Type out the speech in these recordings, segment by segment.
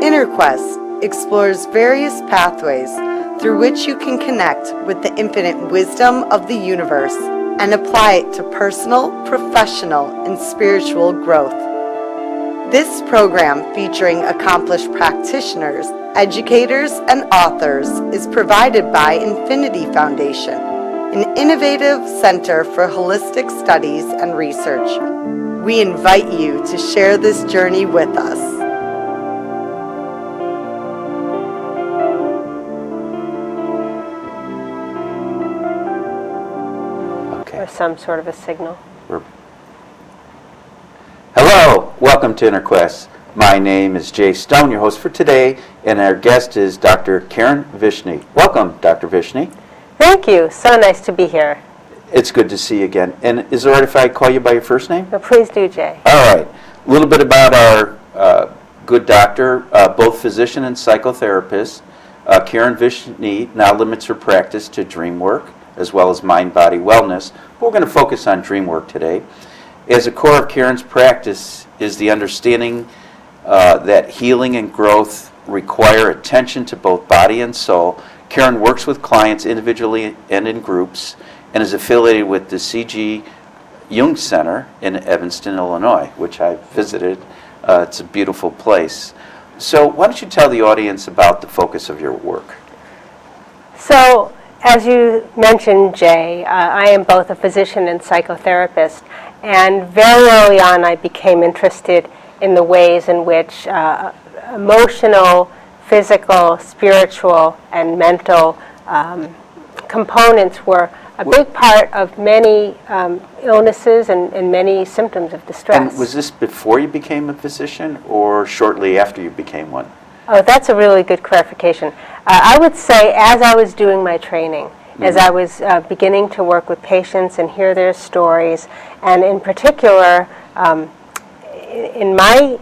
Inner Quest explores various pathways through which you can connect with the infinite wisdom of the universe and apply it to personal, professional, and spiritual growth. This program, featuring accomplished practitioners, educators, and authors, is provided by Infinity Foundation, an innovative center for holistic studies and research. We invite you to share this journey with us. Or some sort of a signal. Hello, welcome to Inner Quest. My name is Jay Stone, your host for today, and our guest is Dr. Keren Vishny. Welcome, Dr. Vishny. Thank you. So nice to be here. It's good to see you again. And is it all right if I call you by your first name? Well, please do, Jay. All right. A little bit about our good doctor, both physician and psychotherapist. Keren Vishny now limits her practice to Dreamwork, as well as mind-body wellness. We're going to focus on Dreamwork today. As a core of Keren's practice is the understanding that healing and growth require attention to both body and soul. Keren works with clients individually and in groups and is affiliated with the C.G. Jung Center in Evanston, Illinois, which I visited. It's a beautiful place. So why don't you tell the audience about the focus of your work? So, as you mentioned, Jay, I am both a physician and psychotherapist, and very early on I became interested in the ways in which emotional, physical, spiritual, and mental components were a big part of many illnesses and many symptoms of distress. And was this before you became a physician or shortly after you became one? Oh, that's a really good clarification. I would say as I was doing my training, as I was beginning to work with patients and hear their stories, and in particular, in my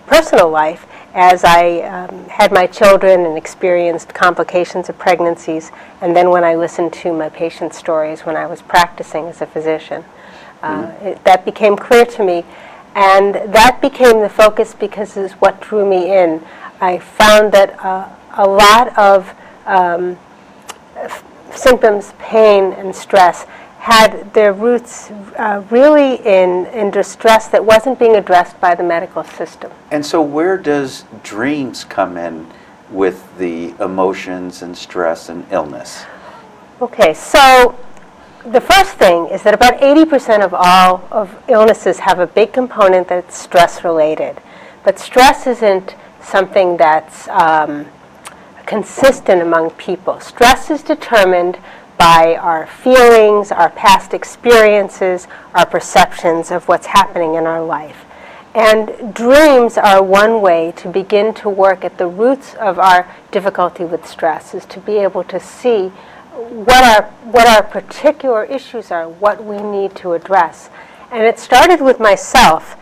personal life, as I had my children and experienced complications of pregnancies, and then when I listened to my patients' stories when I was practicing as a physician, that became clear to me, and that became the focus because it's what drew me in. I found that a lot of symptoms, pain, and stress had their roots really in distress that wasn't being addressed by the medical system. And so where does dreams come in with the emotions and stress and illness? Okay, so the first thing is that about 80% of all of illnesses have a big component that's stress-related. But stress isn't something that's consistent among people. Stress is determined by our feelings, our past experiences, our perceptions of what's happening in our life. And dreams are one way to begin to work at the roots of our difficulty with stress, is to be able to see what our particular issues are, what we need to address. And it started with myself.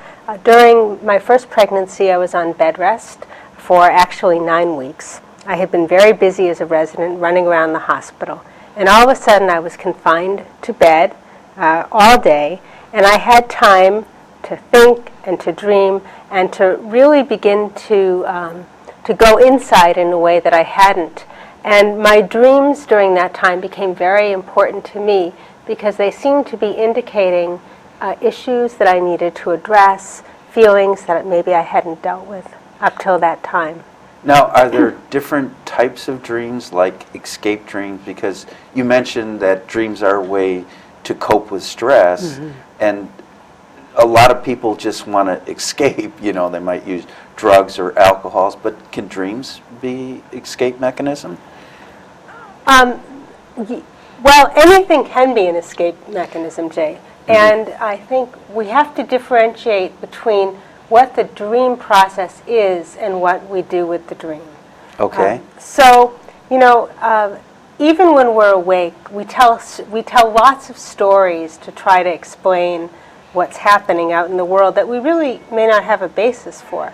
During my first pregnancy, I was on bed rest for actually 9 weeks. I had been very busy as a resident, running around the hospital. And all of a sudden, I was confined to bed all day, and I had time to think and to dream and to really begin to go inside in a way that I hadn't. And my dreams during that time became very important to me because they seemed to be indicating issues that I needed to address, feelings that maybe I hadn't dealt with up till that time. Now, are there different types of dreams, like escape dreams? Because you mentioned that dreams are a way to cope with stress, and a lot of people just want to escape. You know, they might use drugs or alcohols, but can dreams be escape mechanism? Well, anything can be an escape mechanism, Jay. And I think we have to differentiate between what the dream process is and what we do with the dream. Okay. So, you know, even when we're awake, we tell lots of stories to try to explain what's happening out in the world that we really may not have a basis for.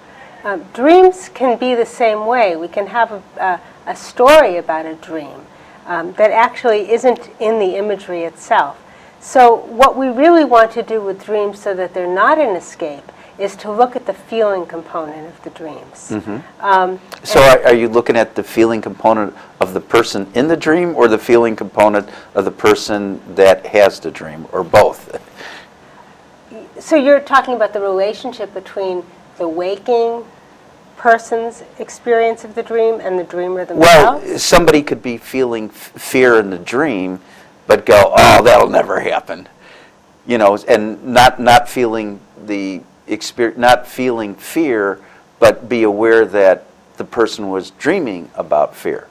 Dreams can be the same way. We can have a story about a dream that actually isn't in the imagery itself. So what we really want to do with dreams so that they're not an escape is to look at the feeling component of the dreams. So are you looking at the feeling component of the person in the dream or the feeling component of the person that has the dream, or both? So you're talking about the relationship between the waking person's experience of the dream and the dreamer themselves? Well, somebody could be feeling fear in the dream, but go, "Oh, that'll never happen," and not feeling the experience, not feeling fear, but be aware that the person was dreaming about fear.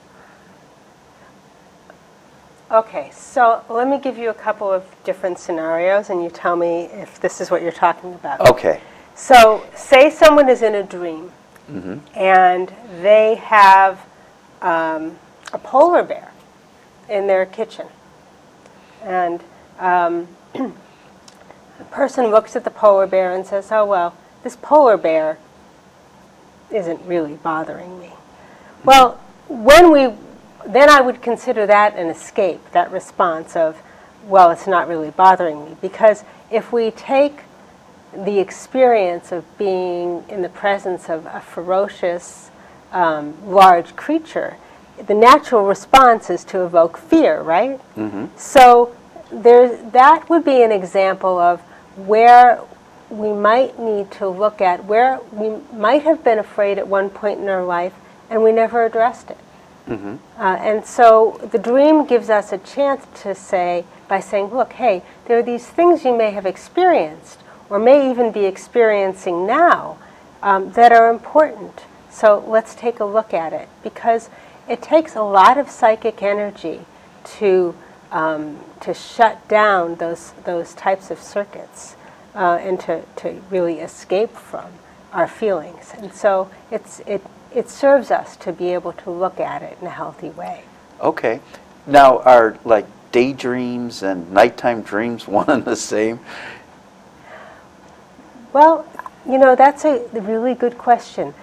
Okay, so let me give you a couple of different scenarios, and you tell me if this is what you're talking about. Okay. So, say someone is in a dream, and they have a polar bear in their kitchen. And the person looks at the polar bear and says, "Oh, well, this polar bear isn't really bothering me." Well, then I would consider that an escape, that response of, well, it's not really bothering me. Because if we take the experience of being in the presence of a ferocious, large creature, the natural response is to evoke fear, right? So that would be an example of where we might need to look at where we might have been afraid at one point in our life and we never addressed it. And so the dream gives us a chance to say, by saying, look, hey, there are these things you may have experienced or may even be experiencing now that are important. So let's take a look at it, because it takes a lot of psychic energy to shut down those types of circuits and to really escape from our feelings. And so it serves us to be able to look at it in a healthy way. Okay. Now, are like daydreams and nighttime dreams one and the same? Well, that's a really good question.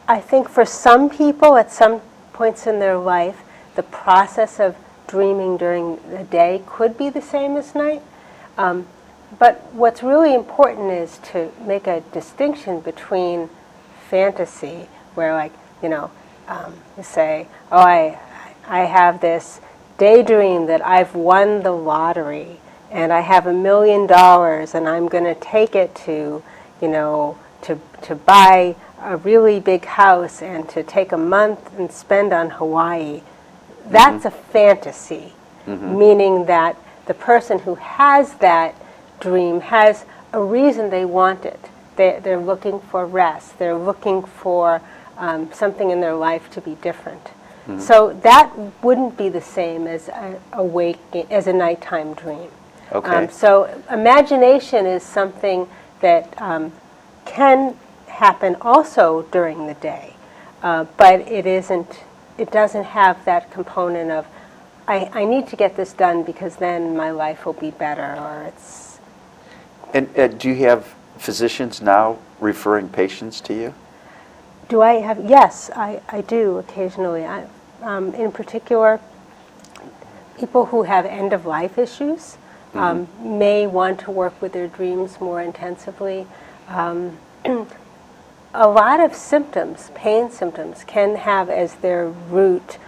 I think for some people at some points in their life, the process of dreaming during the day could be the same as night. But what's really important is to make a distinction between fantasy, where you say, oh, I have this daydream that I've won the lottery and I have $1 million and I'm going to take it to buy a really big house and to take a month and spend on Hawaii. That's a fantasy, meaning that the person who has that dream has a reason they want it. They're looking for rest. They're looking for something in their life to be different. So that wouldn't be the same as as a nighttime dream. Okay. So imagination is something that can happen also during the day, but it doesn't have that component of, I need to get this done because then my life will be better, or it's... And do you have physicians now referring patients to you? Do I have? Yes, I do occasionally. In particular, people who have end-of-life issues may want to work with their dreams more intensively. A lot of symptoms, pain symptoms, can have as their root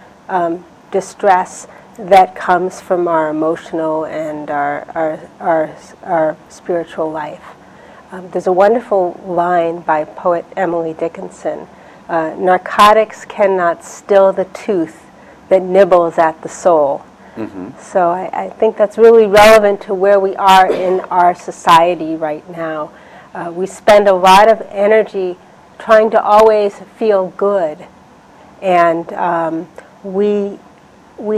distress that comes from our emotional and our spiritual life. There's a wonderful line by poet Emily Dickinson. Narcotics cannot still the tooth that nibbles at the soul. So I think that's really relevant to where we are in our society right now. We spend a lot of energy trying to always feel good, and we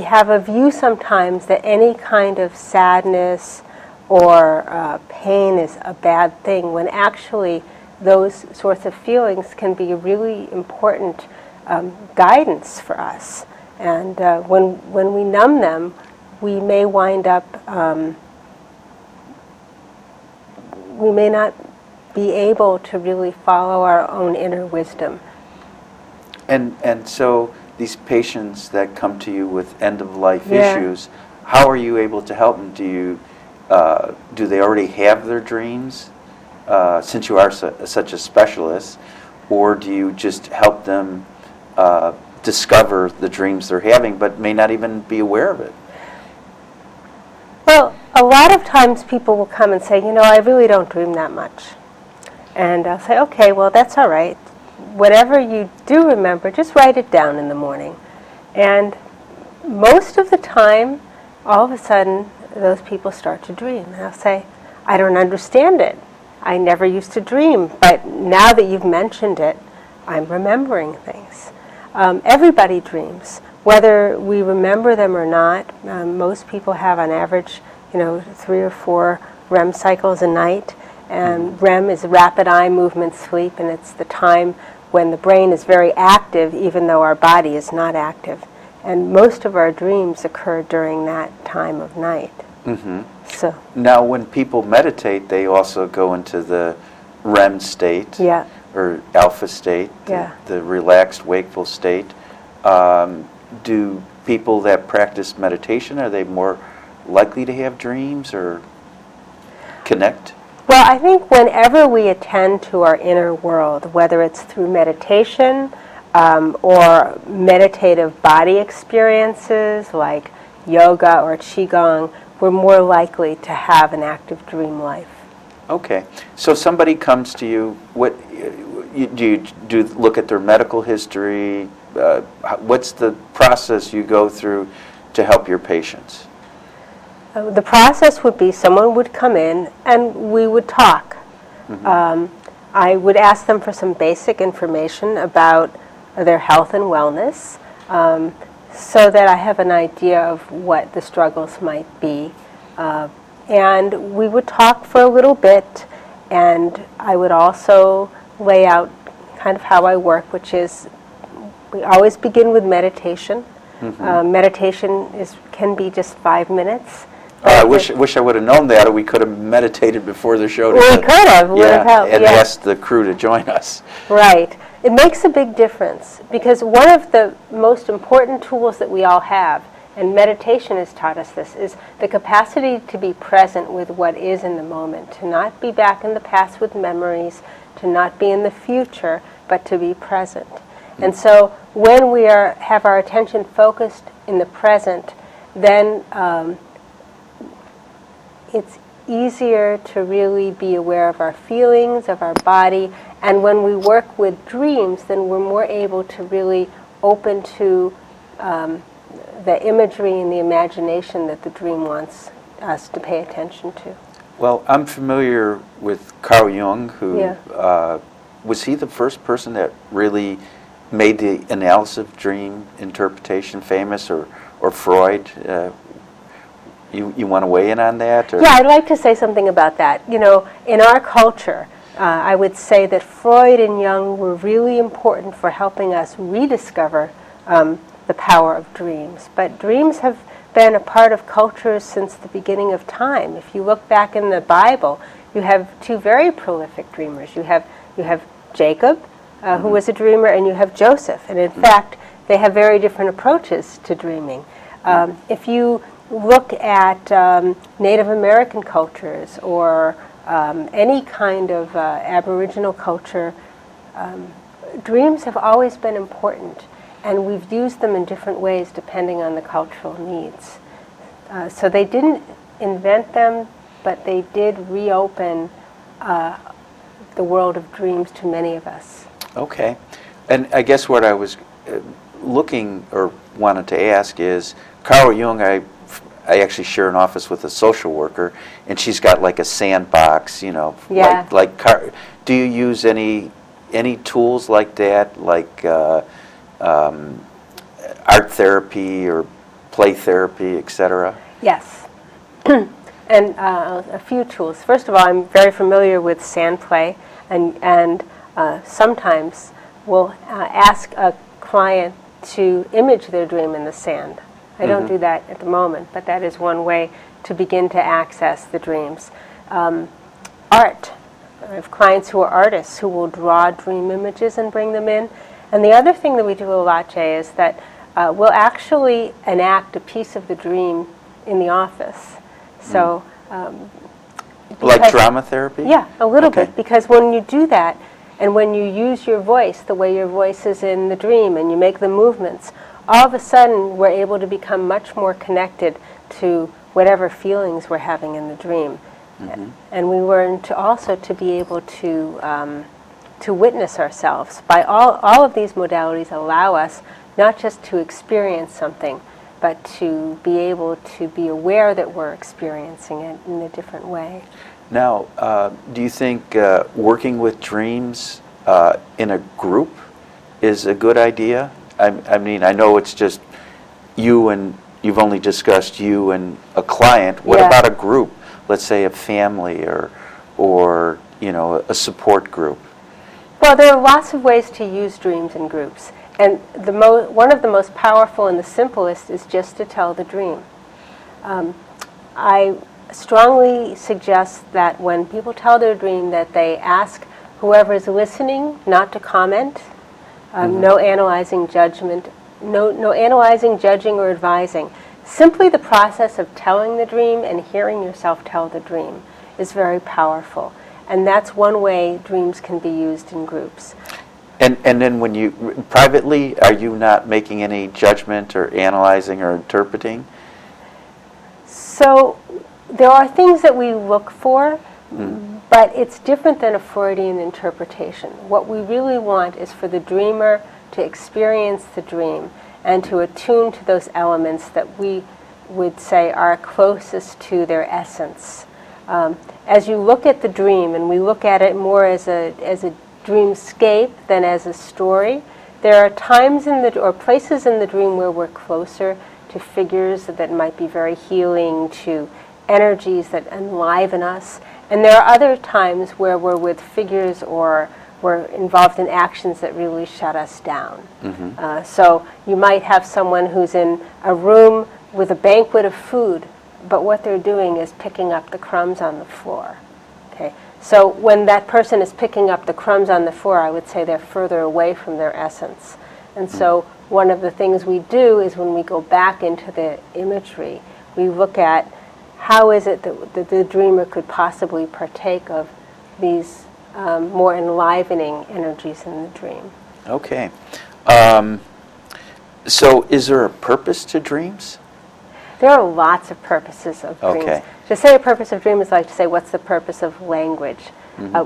have a view sometimes that any kind of sadness or pain is a bad thing, when actually those sorts of feelings can be a really important guidance for us. And when we numb them, we may wind up, we may not be able to really follow our own inner wisdom. And so these patients that come to you with end-of-life issues, how are you able to help them? Do they already have their dreams? since you are such a specialist, or do you just help them discover the dreams they're having but may not even be aware of it? Well, a lot of times people will come and say, I really don't dream that much. And I'll say, okay, well, that's all right. Whatever you do remember, just write it down in the morning. And most of the time, all of a sudden, those people start to dream. And I'll say, I don't understand it. I never used to dream, but now that you've mentioned it, I'm remembering things. Everybody dreams. Whether we remember them or not, most people have on average, 3 or 4 REM cycles a night. And REM is rapid eye movement sleep, and it's the time when the brain is very active, even though our body is not active. And most of our dreams occur during that time of night. Mm-hmm. So now, when people meditate, they also go into the REM state, yeah. or alpha state, Yeah. the relaxed, wakeful state. Do people that practice meditation, are they more likely to have dreams or connect? Well, I think whenever we attend to our inner world, whether it's through meditation or meditative body experiences like yoga or qigong, we're more likely to have an active dream life. Okay. So somebody comes to you, do you look at their medical history? What's the process you go through to help your patients? The process would be someone would come in and we would talk. Mm-hmm. I would ask them for some basic information about their health and wellness so that I have an idea of what the struggles might be. And we would talk for a little bit, and I would also lay out kind of how I work, which is we always begin with meditation. Mm-hmm. Meditation can be just 5 minutes. I wish I would have known that, or we could have meditated before the show. We could have. Would have helped. And asked the crew to join us. Right. It makes a big difference because one of the most important tools that we all have, and meditation has taught us this, is the capacity to be present with what is in the moment, to not be back in the past with memories, to not be in the future, but to be present. And so when we have our attention focused in the present, then it's easier to really be aware of our feelings, of our body, and when we work with dreams, then we're more able to really open to the imagery and the imagination that the dream wants us to pay attention to. Well, I'm familiar with Carl Jung, who Yeah. Was he the first person that really made the analysis of dream interpretation famous, or Freud? You want to weigh in on that? Or? Yeah, I'd like to say something about that. In our culture, I would say that Freud and Jung were really important for helping us rediscover the power of dreams. But dreams have been a part of cultures since the beginning of time. If you look back in the Bible, you have 2 very prolific dreamers. You have Jacob, who was a dreamer, and you have Joseph. And in fact, they have very different approaches to dreaming. If you look at Native American cultures or any kind of Aboriginal culture, dreams have always been important, and we've used them in different ways depending on the cultural needs. So they didn't invent them, but they did reopen the world of dreams to many of us. Okay. And I guess what I was looking or wanted to ask is, Carl Jung, I actually share an office with a social worker, and she's got like a sandbox, Yeah. Do you use any tools like that, like art therapy or play therapy, etc.? Yes. And a few tools. First of all, I'm very familiar with sand play, and sometimes we'll ask a client to image their dream in the sand. I don't do that at the moment, but that is one way to begin to access the dreams. Art. I have clients who are artists who will draw dream images and bring them in. And the other thing that we do a lot, Jay, is that we'll actually enact a piece of the dream in the office. So Like drama therapy? Yeah, a little Okay. bit, because when you do that, and when you use your voice the way your voice is in the dream, and you make the movements, all of a sudden we're able to become much more connected to whatever feelings we're having in the dream. And we learn to also to be able to witness ourselves. By all of these modalities allow us not just to experience something, but to be able to be aware that we're experiencing it in a different way. Now, do you think working with dreams in a group is a good idea? I mean, I know it's just you and you've only discussed you and a client. What Yeah. about a group? Let's say a family or you know, a support group. Well, there are lots of ways to use dreams in groups. And one of the most powerful and the simplest is just to tell the dream. I strongly suggest that when people tell their dream that they ask whoever is listening not to comment, no analyzing judgment, no analyzing, judging, or advising. Simply the process of telling the dream and hearing yourself tell the dream is very powerful. And that's one way dreams can be used in groups. And then when you, privately, are you not making any judgment or analyzing or interpreting? So there are things that we look for, but it's different than a Freudian interpretation. What we really want is for the dreamer to experience the dream and to attune to those elements that we would say are closest to their essence. As you look at the dream, and we look at it more as a dreamscape than as a story, there are times or places in the dream where we're closer to figures that might be very healing, to energies that enliven us. And there are other times where we're with figures or we're involved in actions that really shut us down. So you might have someone who's in a room with a banquet of food, but what they're doing is picking up the crumbs on the floor. Okay. So when that person is picking up the crumbs on the floor, I would say they're further away from their essence. And so one of the things we do is when we go back into the imagery, we look at how is it that the dreamer could possibly partake of these more enlivening energies in the dream. Okay. So is there a purpose to dreams? There are lots of purposes of dreams. Okay. To say a purpose of dream is like to say, what's the purpose of language?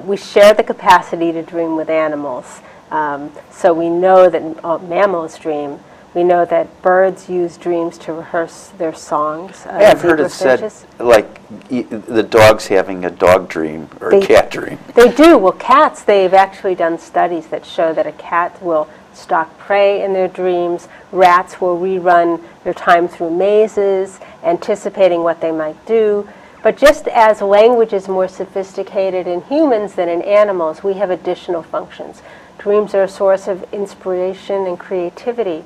We share the capacity to dream with animals. So we know that mammals dream. We know that birds use dreams to rehearse their songs. Yeah, I've heard it said, like, the dog's having a dog dream or a cat dream. They do. Well, cats, they've actually done studies that show that a cat will stalk prey in their dreams. Rats will rerun their time through mazes, anticipating what they might do. But just as language is more sophisticated in humans than in animals, we have additional functions. Dreams are a source of inspiration and creativity.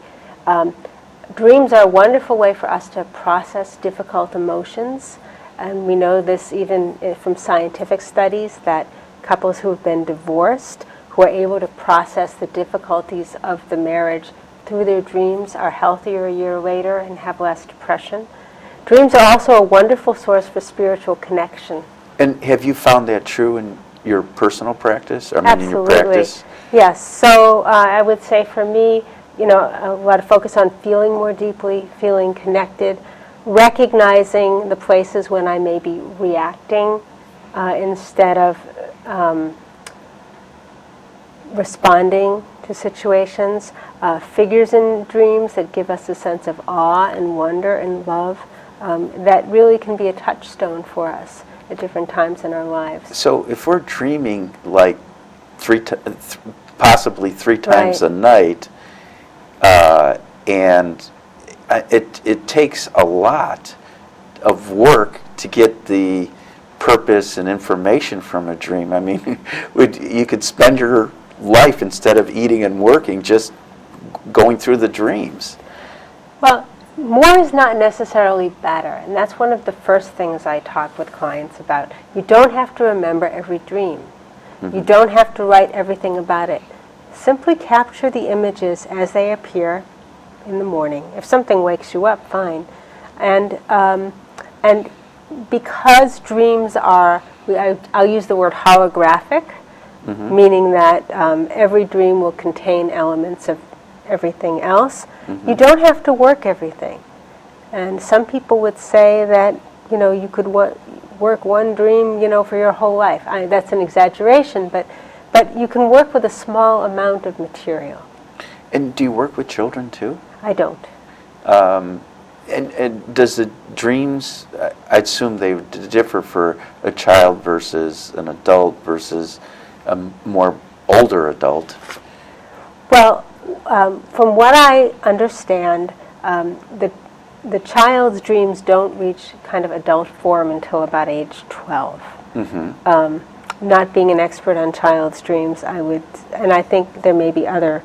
Dreams are a wonderful way for us to process difficult emotions. And we know this even from scientific studies, that couples who have been divorced, who are able to process the difficulties of the marriage through their dreams, are healthier a year later and have less depression. Dreams are also a wonderful source for spiritual connection. And have you found that true in your personal practice? I mean, Absolutely. in your practice? Yes. So I would say for me, you know, a lot of focus on feeling more deeply, feeling connected, recognizing the places when I may be reacting instead of responding to situations, figures in dreams that give us a sense of awe and wonder and love, that really can be a touchstone for us at different times in our lives. So if we're dreaming like possibly three times a night, and it takes a lot of work to get the purpose and information from a dream. I mean, you could spend your life, instead of eating and working, just going through the dreams. Well, more is not necessarily better, and that's one of the first things I talk with clients about. You don't have to remember every dream. You don't have to write everything about it. Simply capture the images as they appear in the morning. If something wakes you up, fine. And because dreams are, I'll use the word holographic, meaning that every dream will contain elements of everything else. You don't have to work everything. And some people would say that, you could work one dream, for your whole life. That's an exaggeration, but you can work with a small amount of material. And do you work with children too? I don't. And does the dreams, I'd assume they would differ for a child versus an adult versus a more older adult? Well, from what I understand, the child's dreams don't reach kind of adult form until about age 12. Not being an expert on child's dreams, I think there may be other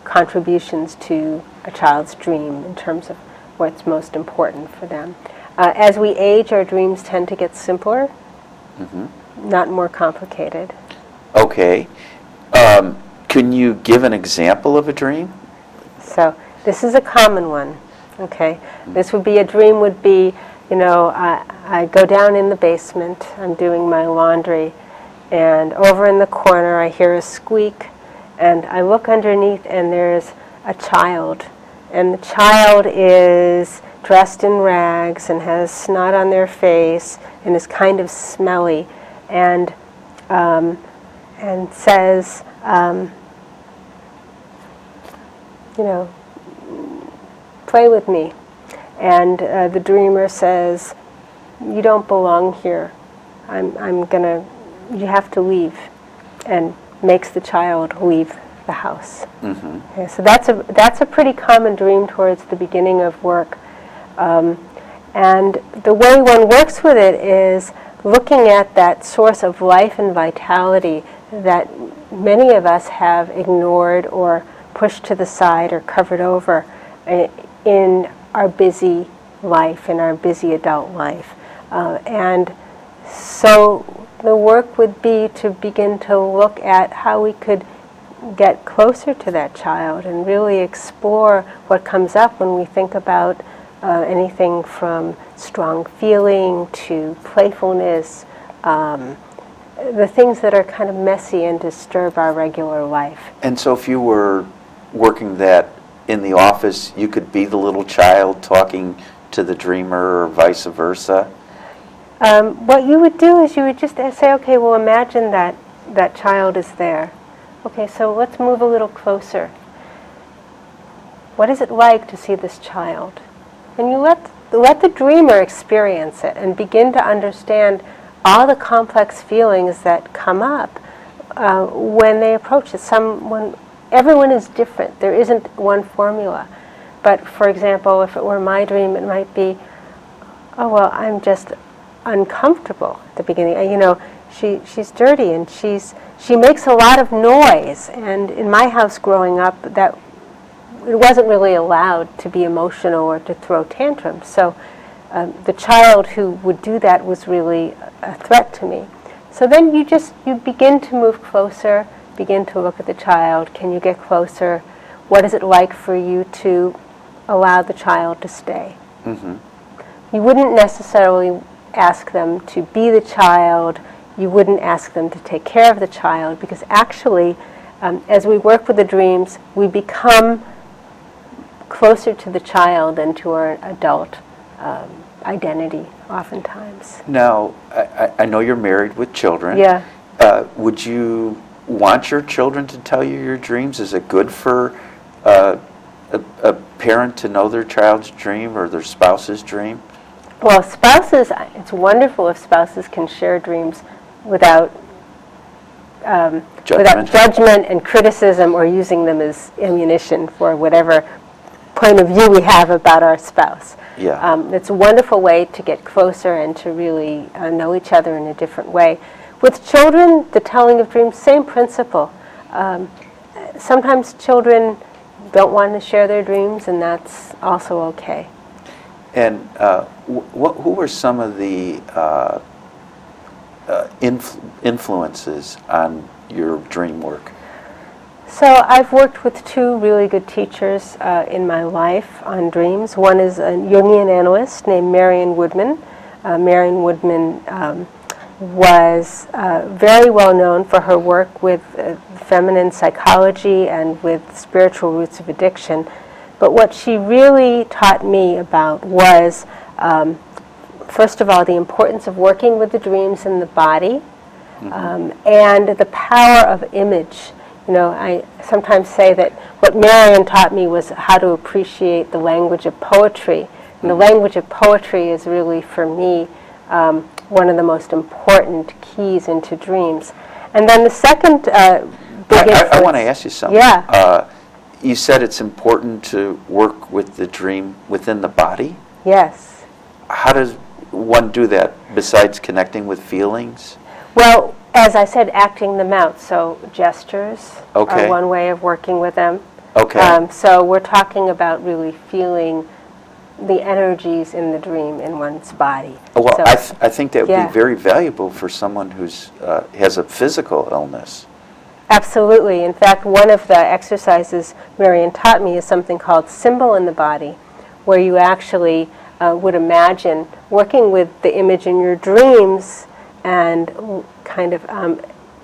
contributions to a child's dream in terms of what's most important for them. As we age, our dreams tend to get simpler, not more complicated. Okay. Can you give an example of a dream? So this is a common one. Okay, this would be a dream would be, I go down in the basement, I'm doing my laundry, and over in the corner I hear a squeak, and I look underneath and there's a child, and the child is dressed in rags and has snot on their face and is kind of smelly, and says, play with me. And the dreamer says, you don't belong here. You have to leave. And makes the child leave the house. Okay, so that's a pretty common dream towards the beginning of work. And the way one works with it is looking at that source of life and vitality that many of us have ignored or pushed to the side or covered over in our busy life, in our busy adult life. And so the work would be to begin to look at how we could get closer to that child and really explore what comes up when we think about anything from strong feeling to playfulness, the things that are kind of messy and disturb our regular life. And so if you were working that in the office, you could be the little child talking to the dreamer or vice versa? What you would do is you would just say, okay, well, imagine that child is there. Okay, so let's move a little closer. What is it like to see this child? And you let the dreamer experience it and begin to understand all the complex feelings that come up when they approach it. Everyone is different. There isn't one formula. But for example, if it were my dream, it might be, oh, well, I'm just uncomfortable at the beginning. She's dirty and she makes a lot of noise. And in my house growing up, that it wasn't really allowed to be emotional or to throw tantrums. So the child who would do that was really a threat to me. So then you begin to move closer, begin to look at the child. Can you get closer? What is it like for you to allow the child to stay? You wouldn't necessarily ask them to be the child. You wouldn't ask them to take care of the child, because actually, as we work with the dreams, we become closer to the child than to our adult identity, oftentimes. Now, I know you're married with children. Yeah. Would you want your children to tell you your dreams? Is it good for a parent to know their child's dream or their spouse's dream? Well, it's wonderful if spouses can share dreams without judgment and criticism, or using them as ammunition for whatever point of view we have about our spouse. Yeah. It's a wonderful way to get closer and to really know each other in a different way. With children, the telling of dreams, same principle. Sometimes children don't want to share their dreams, and that's also okay. And who were some of the influences on your dream work? So I've worked with two really good teachers in my life on dreams. One is a Jungian analyst named Marion Woodman, Marion Woodman was very well known for her work with feminine psychology and with spiritual roots of addiction. But what she really taught me about was, first of all, the importance of working with the dreams in the body, and the power of image. You know, I sometimes say that what Marion taught me was how to appreciate the language of poetry. And the language of poetry is really, for me, one of the most important keys into dreams. And then the second big influence... I want to ask you something. Yeah. You said it's important to work with the dream within the body? Yes. How does one do that besides connecting with feelings? Well, as I said, acting them out. So gestures Okay. are one way of working with them. Okay. So we're talking about really feeling the energies in the dream in one's body. Well, So- I think that would Yeah. be very valuable for someone who's has a physical illness. Absolutely. In fact, one of the exercises Marion taught me is something called symbol in the body, where you actually would imagine working with the image in your dreams and kind of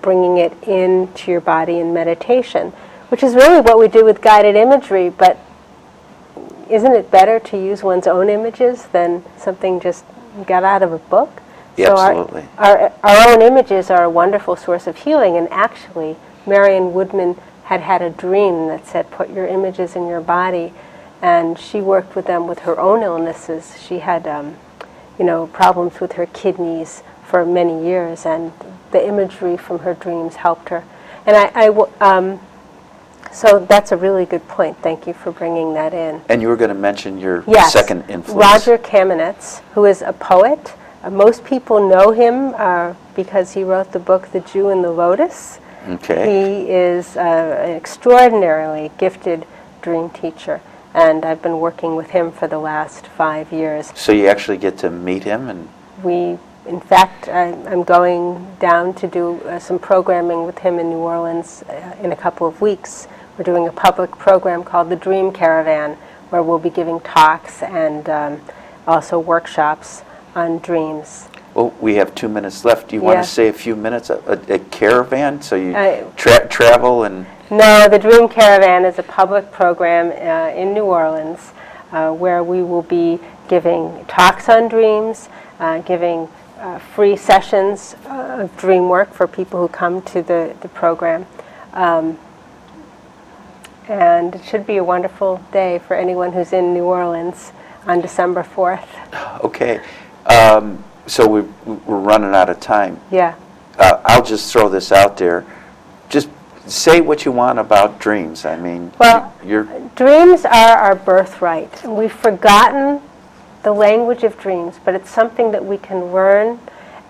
bringing it into your body in meditation, which is really what we do with guided imagery, but isn't it better to use one's own images than something just got out of a book? Yeah, So absolutely. Our own images are a wonderful source of healing, and actually Marion Woodman had a dream that said, put your images in your body, and she worked with them with her own illnesses. She had, problems with her kidneys for many years, and the imagery from her dreams helped her. And so that's a really good point. Thank you for bringing that in. And you were going to mention your Yes. second influence. Roger Kamenetz, who is a poet. Most people know him because he wrote the book The Jew and the Lotus. Okay. He is an extraordinarily gifted dream teacher, and I've been working with him for the last 5 years. So you actually get to meet him, and In fact, I'm going down to do some programming with him in New Orleans in a couple of weeks. We're doing a public program called the Dream Caravan, where we'll be giving talks and also workshops on dreams. well, we have 2 minutes left. Do you want Yeah. to say a few minutes? A caravan, so you I- travel and. No, the Dream Caravan is a public program in New Orleans where we will be giving talks on dreams, giving free sessions of dream work for people who come to the program. And it should be a wonderful day for anyone who's in New Orleans on December 4th. Okay. So we're running out of time. Yeah. I'll just throw this out there. Just say what you want about dreams. I mean, Well, you're dreams are our birthright. We've forgotten the language of dreams, but it's something that we can learn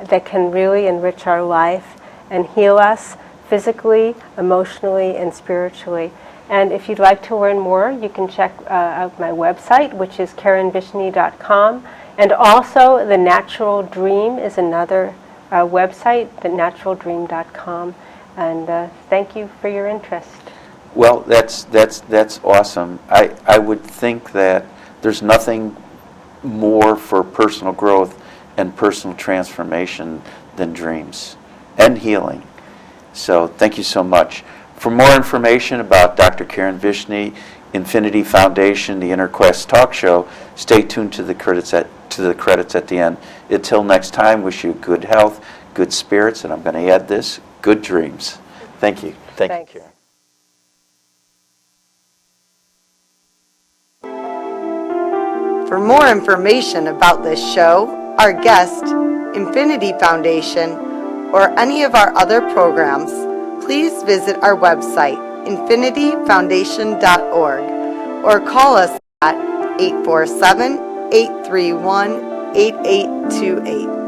that can really enrich our life and heal us physically, emotionally, and spiritually. And if you'd like to learn more, you can check out my website, which is KerenVishny.com. And also, The Natural Dream is another website, thenaturaldream.com. And thank you for your interest. well. That's awesome. I would think that there's nothing more for personal growth and personal transformation than dreams and healing. So thank you so much. For more information about Dr. Keren Vishny, Infinity Foundation, the Inner Quest Talk Show, stay tuned to the credits at the end. Until next time, wish you good health, good spirits, and I'm going to add this, good dreams. Thank you. Thank Thanks. you, Keren. For more information about this show, our guest, Infinity Foundation, or any of our other programs, please visit our website, infinityfoundation.org, or call us at 847-831-8828.